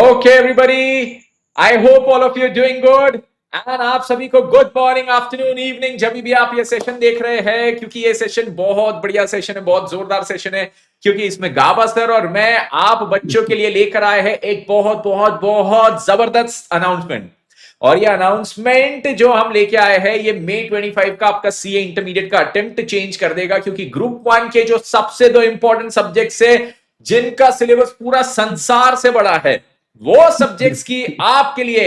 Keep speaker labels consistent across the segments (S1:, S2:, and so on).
S1: Okay everybody, I hope all of you doing good and आप सभी को good morning, afternoon, evening, जब भी आप ये सेशन देख रहे हैं, क्योंकि ये सेशन बहुत बढ़िया सेशन है, बहुत जोरदार सेशन है, क्योंकि इसमें गाबा सर और मैं आप बच्चों के लिए लेकर आए हैं एक बहुत बहुत बहुत जबरदस्त अनाउंसमेंट। और ये अनाउंसमेंट जो हम लेके आए हैं, ये मई 25 का आपका सीए इंटरमीडिएट का अटेम्प्ट चेंज कर देगा, क्योंकि ग्रुप 1 के जो सबसे दो इंपॉर्टेंट सब्जेक्ट्स है, जिनका सिलेबस पूरा संसार से बड़ा है, वो सब्जेक्ट्स की आपके लिए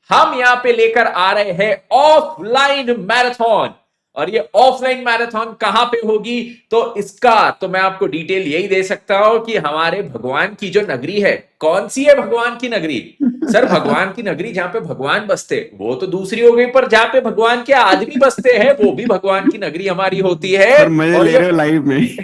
S1: हम यहां पे लेकर आ रहे हैं ऑफलाइन मैराथन। और ये ऑफलाइन मैराथन कहां पे होगी, तो इसका तो मैं आपको डिटेल यही दे सकता हूं कि हमारे भगवान की जो नगरी है, कौन सी है भगवान की नगरी? सर, भगवान की नगरी जहां पे भगवान बसते वो तो दूसरी हो गई, पर जहां पे भगवान के आदमी बसते हैं वो भी भगवान की नगरी हमारी होती है।
S2: और मजे ले रहे हो लाइव में।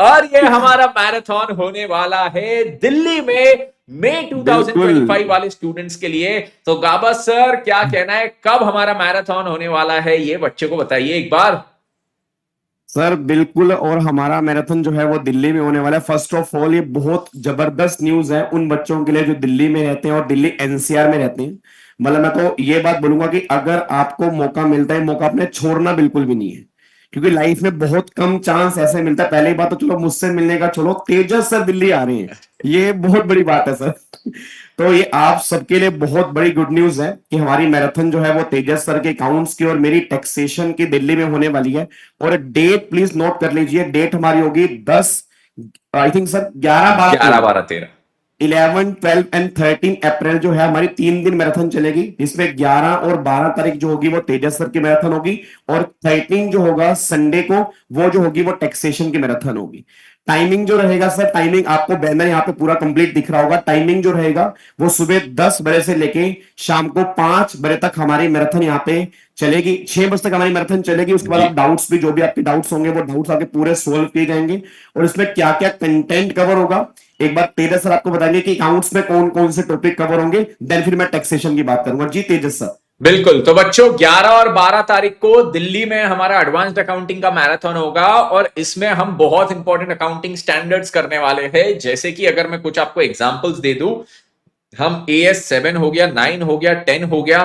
S1: और ये हमारा मैराथन होने वाला है दिल्ली में मई 2025 वाले स्टूडेंट्स के लिए। तो गाबा सर, क्या कहना है, कब हमारा मैराथन होने वाला है, ये बच्चे को बताइए एक बार।
S2: सर बिल्कुल, और हमारा मैराथन जो है वो दिल्ली में होने वाला है। फर्स्ट ऑफ ऑल, ये बहुत जबरदस्त न्यूज है उन बच्चों के लिए जो दिल्ली में रहते हैं और दिल्ली एनसीआर में रहते हैं। मतलब मैं तो ये बात बोलूंगा कि अगर आपको मौका मिलता है, मौका अपने छोड़ना बिल्कुल भी नहीं है, क्योंकि लाइफ में बहुत कम चांस ऐसे मिलता है। पहली बात तो चलो मुझसे मिलने का, चलो तेजस सर दिल्ली आ रहे हैं, ये बहुत बड़ी बात है सर। तो ये आप सबके लिए बहुत बड़ी गुड न्यूज है कि हमारी मैराथन जो है वो तेजस सर के अकाउंट्स की और मेरी टैक्सेशन की दिल्ली में होने वाली है। और डेट प्लीज नोट कर लीजिए, डेट हमारी होगी 10, आई थिंक सर 11, 12,
S1: 12, 13,
S2: 11, 12 एंड 13 अप्रैल जो है हमारी 3 दिन मैराथन चलेगी। इसमें 11 और 12 तारीख जो होगी वो तेजस सर की मैराथन होगी, और 13 जो होगा संडे को, वो जो होगी वो टैक्सेशन की मैराथन होगी। टाइमिंग जो रहेगा सर, टाइमिंग आपको बैनर यहाँ पे पूरा कंप्लीट दिख रहा होगा। टाइमिंग जो रहेगा वो सुबह 10 बजे से लेके शाम को 5 बजे तक हमारी मैराथन यहाँ पे चलेगी। 6 बजे तक हमारी मैराथन चलेगी। उसके बाद आप डाउट्स भी, जो भी आपके डाउट्स होंगे वो डाउट्स आपके पूरे सोल्व किए जाएंगे। और इसमें क्या क्या कंटेंट कवर होगा, एक बार तेजस सर आपको बताएंगे कि अकाउंट्स में कौन कौन से टॉपिक कवर होंगे, देन फिर मैं टैक्सेशन की बात करूंगा। जी तेजस सर।
S1: बिल्कुल। तो बच्चों, 11 और 12 तारीख को दिल्ली में हमारा एडवांस्ड अकाउंटिंग का मैराथन होगा, और इसमें हम बहुत इंपॉर्टेंट अकाउंटिंग स्टैंडर्ड्स करने वाले हैं। जैसे कि अगर मैं कुछ आपको एग्जांपल्स दे दूं, हम AS 7 हो गया, 9 हो गया, 10 हो गया,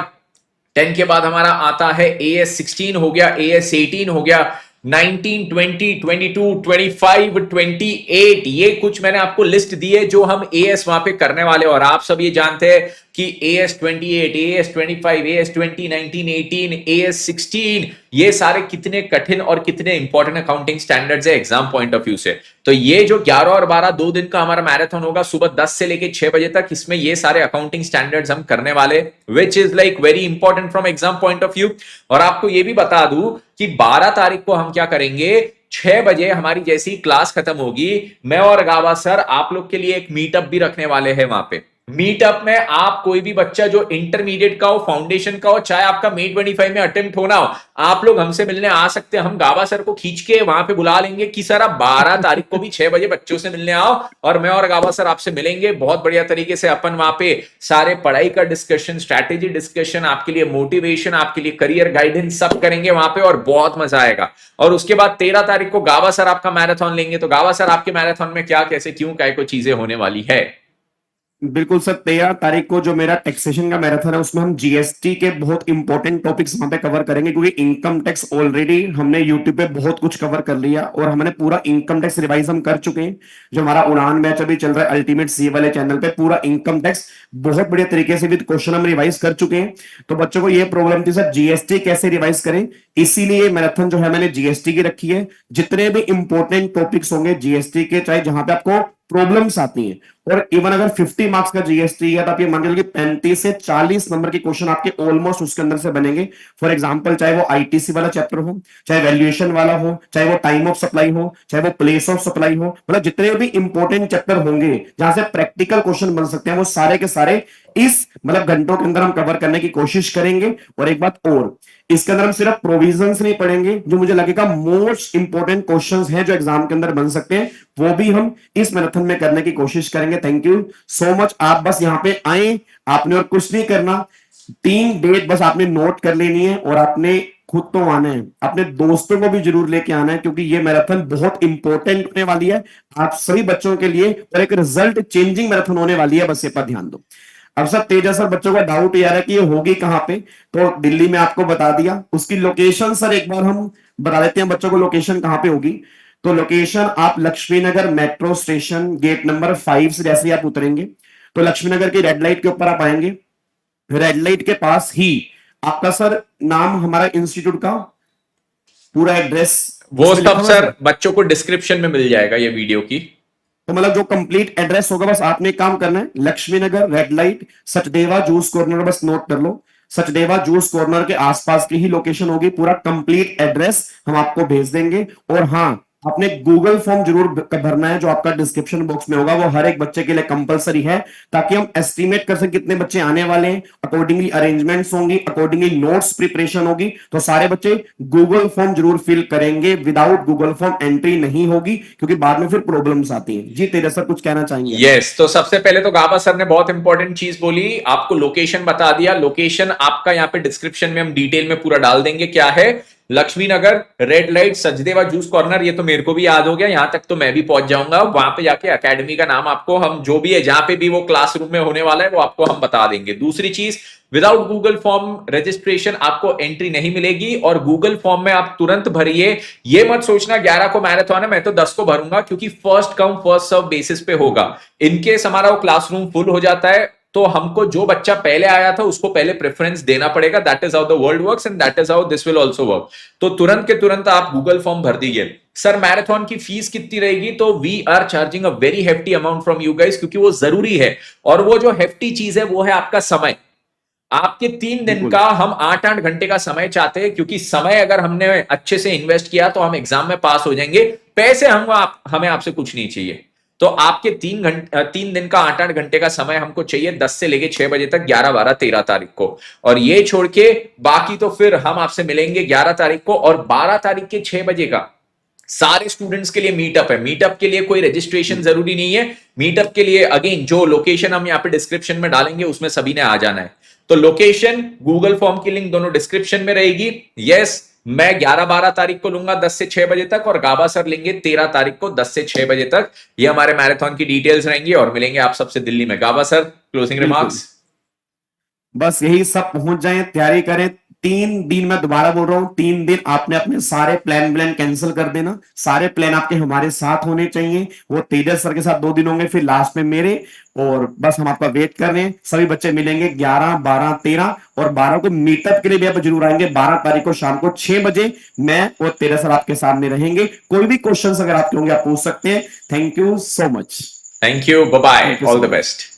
S1: 10 के बाद हमारा आता है AS 16 हो गया, AS 18 हो गया, 19, 20, 22, 25, 28, ये कुछ मैंने आपको लिस्ट दी है जो हम AS वहां पे करने वाले। और आप सब ये जानते हैं कि AS 28, AS 25, AS 20, 19, 18, AS 16, ये सारे कितने कठिन और कितने इंपॉर्टेंट अकाउंटिंग स्टैंडर्ड्स है एग्जाम पॉइंट ऑफ व्यू से। तो ये जो 11 और 12 2 दिन का हमारा मैराथन होगा, सुबह 10 से लेके 6 बजे तक, इसमें ये सारे अकाउंटिंग स्टैंडर्ड्स हम करने वाले, which is like very important from exam point of view. और आपको ये भी बता दूं कि 12 तारीख को हम क्या करेंगे, 6 बजे हमारी जैसी क्लास खत्म होगी, मैं और गावा सर आप लोग के लिए एक मीटअप भी रखने वाले हैं वहां पे। मीटअप में आप कोई भी बच्चा जो इंटरमीडिएट का हो, फाउंडेशन का हो, चाहे आपका मई 25 में अटेम्प्ट होना हो, आप लोग हमसे मिलने आ सकते हैं। हम गावा सर को खींच के वहां पे बुला लेंगे कि सर आप 12 तारीख को भी 6 बजे बच्चों से मिलने आओ, और मैं और गावा सर आपसे मिलेंगे। बहुत बढ़िया तरीके से अपन वहां पे सारे पढ़ाई का डिस्कशन, स्ट्रैटेजी डिस्कशन, आपके लिए मोटिवेशन, आपके लिए करियर गाइडेंस सब करेंगे वहां पे, और बहुत मजा आएगा। और उसके बाद 13 तारीख को गावा सर आपका मैराथन लेंगे। तो गावा सर, आपके मैराथन में क्या, कैसे, क्यों, क्या को चीजें होने वाली है?
S2: बिल्कुल सर, 13 तारीख को जो मेरा टैक्सेशन का मैराथन है उसमें हम जीएसटी के बहुत इंपॉर्टेंट टॉपिक्स वहां पे कवर करेंगे, क्योंकि इनकम टैक्स ऑलरेडी हमने यूट्यूब पे बहुत कुछ कवर कर लिया, और हमने पूरा इनकम टैक्स रिवाइज हम कर चुके हैं। जो हमारा उड़ान बैच अभी चल रहा है अल्टीमेट सी वाले चैनल पे, पूरा इनकम टैक्स बहुत बढ़िया तरीके से विद क्वेश्चन हम रिवाइज कर चुके हैं। तो बच्चों को ये प्रॉब्लम थी सर जीएसटी कैसे रिवाइज करें, इसीलिए मैराथन जो है मैंने जीएसटी की रखी है। जितने भी इंपॉर्टेंट टॉपिक्स होंगे जीएसटी के, चाहे जहां पे आपको प्रॉब्लम्स आती हैं, और इवन अगर 50 मार्क्स का जीएसटी है तो आप ये मान लीजिए 35 से 40 नंबर के क्वेश्चन आपके ऑलमोस्ट उसके अंदर से बनेंगे। फॉर एग्जांपल, चाहे वो आईटीसी वाला चैप्टर हो, चाहे वैल्यूएशन वाला हो, चाहे वो टाइम ऑफ सप्लाई हो, चाहे वो प्लेस ऑफ सप्लाई हो, मतलब जितने भी इंपॉर्टेंट चैप्टर होंगे जहां से प्रैक्टिकल क्वेश्चन बन सकते हैं, वो सारे के सारे इस मतलब घंटों के अंदर हम कवर करने की कोशिश करेंगे। और एक बात और, इसके अंदर हम सिर्फ प्रोविजंस नहीं पढ़ेंगे, जो मुझे लगेगा मोस्ट इंपॉर्टेंट क्वेश्चंस हैं जो एग्जाम के अंदर बन सकते हैं, वो भी हम इस मैराथन में करने की कोशिश करेंगे। Thank you so much. आप बस यहाँ पे आए, आपने और कुछ नहीं करना, 3 डेट बस आपने नोट कर लेनी है, और आपने खुद तो आना है, अपने दोस्तों को भी जरूर लेके आना है, क्योंकि ये मैराथन बहुत इंपॉर्टेंट होने वाली है आप सभी बच्चों के लिए, और एक रिजल्ट चेंजिंग मैराथन होने वाली है, बस ये पर ध्यान दो। अब सर तेजा सर, बच्चों का डाउट ये आ रहा है कि ये होगी कहाँ पे, तो दिल्ली में आपको बता दिया। उसकी लोकेशन सर एक बार हम बता देते हैं बच्चों को, लोकेशन कहाँ पे होगी। तो लोकेशन आप लक्ष्मी नगर मेट्रो स्टेशन गेट नंबर 5 से जैसे ही आप उतरेंगे, तो लक्ष्मी नगर की रेड लाइट के ऊपर आप आएंगे। रेड लाइट के पास ही आपका सर नाम, हमारा इंस्टीट्यूट का पूरा एड्रेस
S1: वो
S2: उसमें लिखा
S1: सब
S2: हुआ है
S1: सर
S2: सर।
S1: बच्चों को डिस्क्रिप्शन में मिल जाएगा ये वीडियो की।
S2: तो मतलब जो कंप्लीट एड्रेस होगा, बस आपने एक काम करना है, Laxmi Nagar red light Sachdeva juice corner, बस नोट कर लो। सचदेवा जूस कॉर्नर के आसपास की ही लोकेशन होगी, पूरा कंप्लीट एड्रेस हम आपको भेज देंगे। और हाँ, आपने गूगल फॉर्म जरूर भरना है, जो आपका डिस्क्रिप्शन बॉक्स में होगा, वो हर एक बच्चे के लिए कंपलसरी है, ताकि हम एस्टिमेट कर सकें कितने बच्चे आने वाले हैं, अकॉर्डिंगली अरेंजमेंट्स होंगी, अकॉर्डिंगली नोट्स प्रिपरेशन होगी। तो सारे बच्चे गूगल फॉर्म जरूर फिल करेंगे, विदाउट गूगल फॉर्म एंट्री नहीं होगी, क्योंकि बाद में फिर प्रॉब्लम्स आती हैं। जी तेजा सर, कुछ कहना चाहेंगे?
S1: यस, तो सबसे पहले तो गाबा सर ने बहुत इंपॉर्टेंट चीज बोली, आपको लोकेशन बता दिया। लोकेशन आपका यहाँ पे डिस्क्रिप्शन में हम डिटेल में पूरा डाल देंगे। क्या है? Laxmi Nagar red light Sachdeva juice corner. ये तो मेरे को भी याद हो गया, यहां तक तो मैं भी पहुंच जाऊंगा। वहां पे जाके एकेडमी का नाम आपको हम जो भी है, जहां पे भी वो क्लासरूम में होने वाला है, वो आपको हम बता देंगे। दूसरी चीज, विदाउट गूगल फॉर्म रजिस्ट्रेशन आपको एंट्री नहीं मिलेगी, और गूगल फॉर्म में आप तुरंत भरिए। ये मत सोचना 11 को मैराथन है मैं तो 10 को भरूंगा, क्योंकि first come first serve basis पे होगा। इनकेस हमारा वो क्लासरूम फुल हो जाता है, तो हमको जो बच्चा पहले आया था उसको पहले प्रेफरेंस देना पड़ेगा। That is how the world works and that is how this will also work. तो तुरंत के तुरंत आप गूगल फॉर्म भर दीजिए। सर मैराथन की फीस कितनी रहेगी? तो we are charging a very hefty amount from you guys, क्योंकि वो जरूरी है। और वो जो हेफ्टी चीज है वो है आपका समय। आपके 3 दिन
S2: बिल्कुल
S1: का हम 8-8 घंटे का समय चाहते हैं, क्योंकि समय अगर हमने अच्छे से इन्वेस्ट किया तो हम एग्जाम में पास हो जाएंगे। पैसे हमें आपसे कुछ नहीं चाहिए। तो आपके 3 दिन का 8-8 घंटे का समय हमको चाहिए, 10 से लेके 6 बजे तक, 11, 12, 13 तारीख को। और ये छोड़ के बाकी तो फिर हम आपसे मिलेंगे 11 तारीख को। और 12 तारीख के 6 बजे का सारे स्टूडेंट्स के लिए मीटअप है। मीटअप के लिए कोई रजिस्ट्रेशन जरूरी नहीं है। मीटअप के लिए अगेन जो लोकेशन हम यहाँ पे डिस्क्रिप्शन में डालेंगे, उसमें सभी ने आ जाना है। तो लोकेशन, गूगल फॉर्म की लिंक दोनों डिस्क्रिप्शन में रहेगी। यस, मैं 11-12 तारीख को लूंगा 10 से 6 बजे तक, और गाबा सर लेंगे 13 तारीख को 10 से 6 बजे तक। ये हमारे मैराथन की डिटेल्स रहेंगी, और मिलेंगे आप सबसे दिल्ली में। गाबा सर, क्लोजिंग
S2: बिल्कुल,
S1: रिमार्क्स।
S2: बस यही सब पहुंच जाएं, तैयारी करें। 3 दिन, मैं दोबारा बोल रहा हूं, 3 दिन आपने अपने सारे प्लान कैंसिल कर देना। सारे प्लान आपके हमारे साथ होने चाहिए। वो तेजस सर के साथ 2 दिन होंगे, फिर लास्ट में मेरे। और बस हम आपका वेट कर रहे हैं। सभी बच्चे मिलेंगे 11, 12, 13 और 12 को मीटअप के लिए भी आप जरूर आएंगे। 12 तारीख को शाम को 6 बजे मैं और तेजस सर आपके सामने रहेंगे। कोई भी क्वेश्चन अगर आपके होंगे आप पूछ सकते हैं। Thank you so much.
S1: Thank you, bye bye,
S2: thank you
S1: all
S2: so
S1: the
S2: much.
S1: Best.